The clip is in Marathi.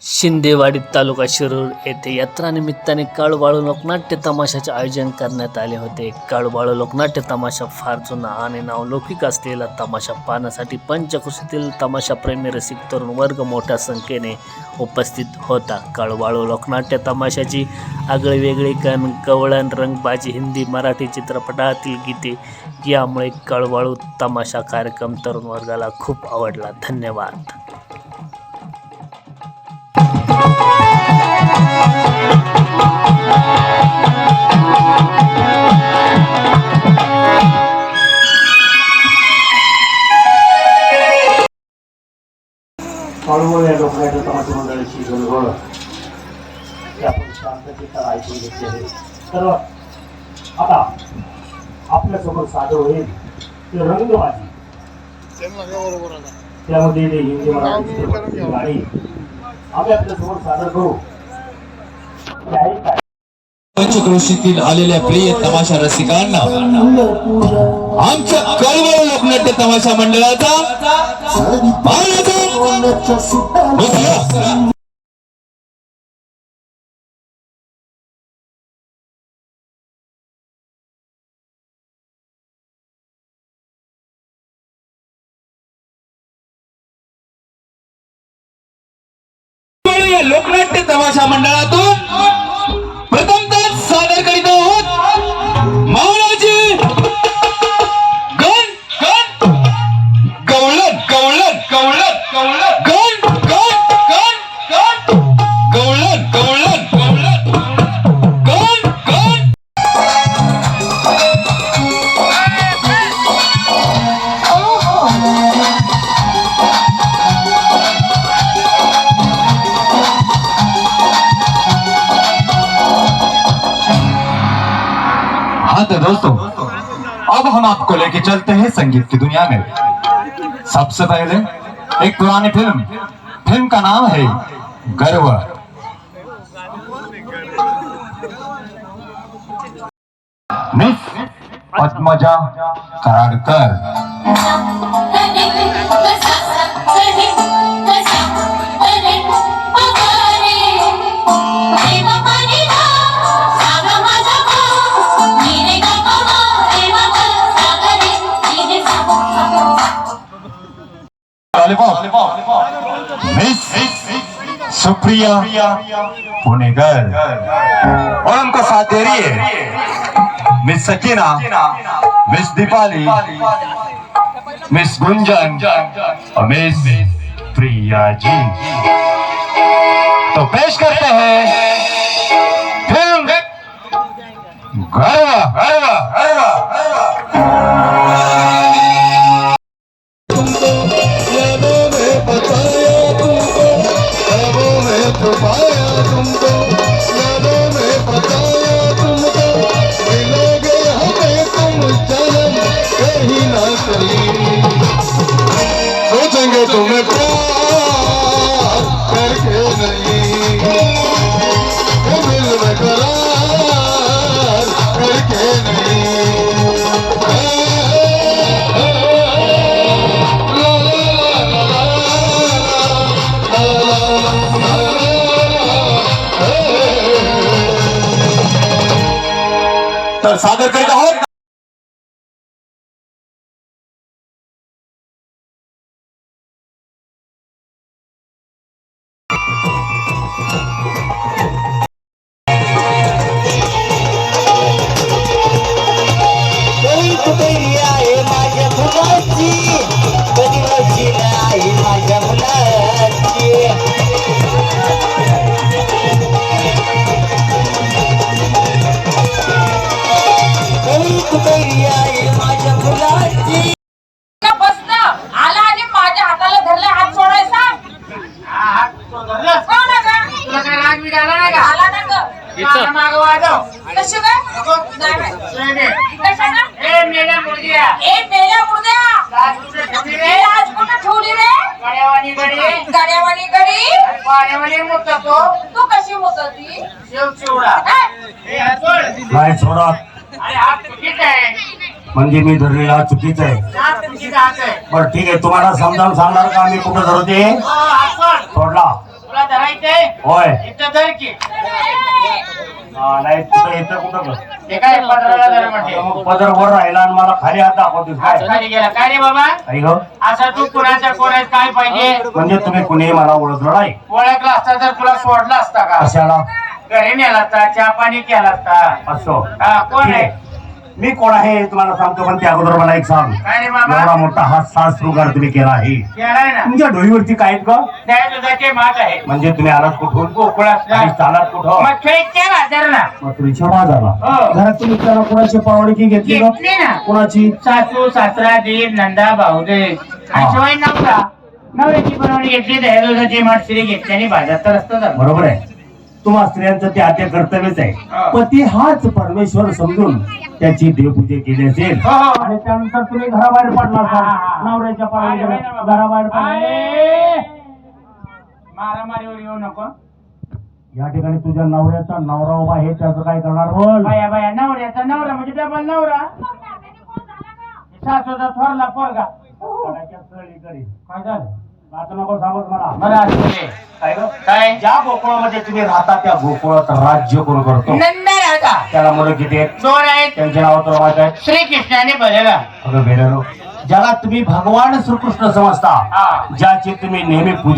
शिंदेवाडी तालुका शिरूर येथे यात्रा निमित्ताने काळूबाळू लोकनाट्य तमाशाचे आयोजन करण्यात आले होते. काळूबाळू लोकनाट्य तमाशा फार जुना आणि नावलौकिक असलेला तमाशा पाहण्यासाठी पंचक्रोशीतील तमाशाप्रेमी रसिक तरुण वर्ग मोठ्या संख्येने उपस्थित होता. काळूबाळू लोकनाट्य तमाशाची आगळेवेगळे गाण, गवळण, रंगबाजी, हिंदी मराठी चित्रपटातील गीते यामुळे काळूबाळू तमाशा कार्यक्रम तरुण वर्गाला खूप आवडला. धन्यवाद. काळूबाळू या लोकनाट्य तमाशा मंडळाची गणगोळ आपण शांततेत ऐकून घेतली आहे. तर आता आपल्यासमोर सादर होईल ते रंगबाजी, त्यामध्ये हिंदी मराठी चित्रपटाची गाणी आम्ही आपल्यासमोर सादर करू. पंचक्रोशीतील आलेल्या प्रिय तमाशा रसिकांना आमच्या काळूबाळू लोकनाट्य तमाशा मंडळाचा लोकनाट्य तमाशा मंडळातून प्रथमतः सादर करीत आहोत मावळाची गण गण गवळण गवळण गवळण गवळण गण गण गण गण गवळण गवळण गवळण गण गण. हाँ तो दोस्तों, अब हम आपको लेके चलते हैं संगीत की दुनिया में। सबसे पहले एक पुरानी फिल्म का नाम है गर्व। मिस पद्मजा कराडकर। मिस सुप्रिया पुनेगर और उनका साथ दे रही है miss Sakina, miss Deepali, miss Gunjan और मिस प्रिया जी। तो पेश करते हैं फिल्म गर्व गर्व गर्व। सोचेंगे तुम्हें प्यार करके नहीं, दिल में करार करके नहीं। तर सादर करीत आहोत म्हणजे मी धरलेला चुकीचं आहे. बरं ठीक आहे, तुम्हाला समजावून सांगणार का मी कुठं धरते? सोडला होय इथं धर की हा, नाही कुठं इथं कुठं ग? ते काय पदराला धर म्हणते मग पदर वर राहिला आणि मला खाली हात दाखवतोस काय असं खाली गेला काय रे बाबा आई ग असं तू कुणाच्या कोणाच काय पाहिजे म्हणजे तुम्ही कुणी मला ओळखलं नाही ओळखला असता तर तुला सोडला असता का कशाला घरी नेला असता चहा पाणी केला असता असो हा कोण आहे मी कोण आहे हे तुम्हाला सांगतो पण त्या अगोदर मला एक सांग काय रे बाबा एवढा मोठा हा सास शृंगार तुम्ही केला आहे केलाय ना तुमच्या डोईवरती काय आहेत ग त्या दुधाचे माग आहे म्हणजे तुम्ही आलात कुठून गोकुळात आणि चालात कुठं मग खेळच्या बाजार ना मथुरीच्या बाजारला हो. घरात तुम्ही त्याला कोणाची पावडकी घेतली ग घेतली ना कोणाची सासू सासरा दीर नंदा भाऊदे आणि शिवाय नवरा नवऱ्याची बनवणी घेतली दह्या दुधाची माठशिरी घेतली आणि बाजार तर असतं झालं. बरोबर आहे तुम्हा स्त्रियांचं ते आद्य कर्तव्यच आहे हा. पती हाच परमेश्वर समजून त्याची देवपूजा केली असेल हो, हो. आणि त्यानंतर तुम्ही घराबाहेर पडला हा, हा, हा. असाल नवऱ्याच्या आहे, आहे पावडीकडे ना बाबा. घराबाहेर पडले आहे. मारामारीवर येऊ नको या ठिकाणी तुझ्या नवऱ्याचा नवरा उभा आहे त्याचं काय करणार बोल बाया बाया नवऱ्याचा नवरा म्हणजे डबल नवरा सासूचा थोरला पोरगा कोणाच्या सळीकडे. काय झालं आता नको सांगत मला बरं असू दे. काय ग? काय ज्या गोकुळामध्ये तुम्ही राहता त्या गोकुळात राज्य कोण करतो नंदा राजा त्याला मुलं किती आहेत दोन आहेत त्यांचे नाव तर माहित आहे श्रीकृष्णाने बरेला अगं बेलानो ज्याला तुम्ही भगवान श्रीकृष्ण समजता हा. ज्याची तुम्ही नेहमी पूजा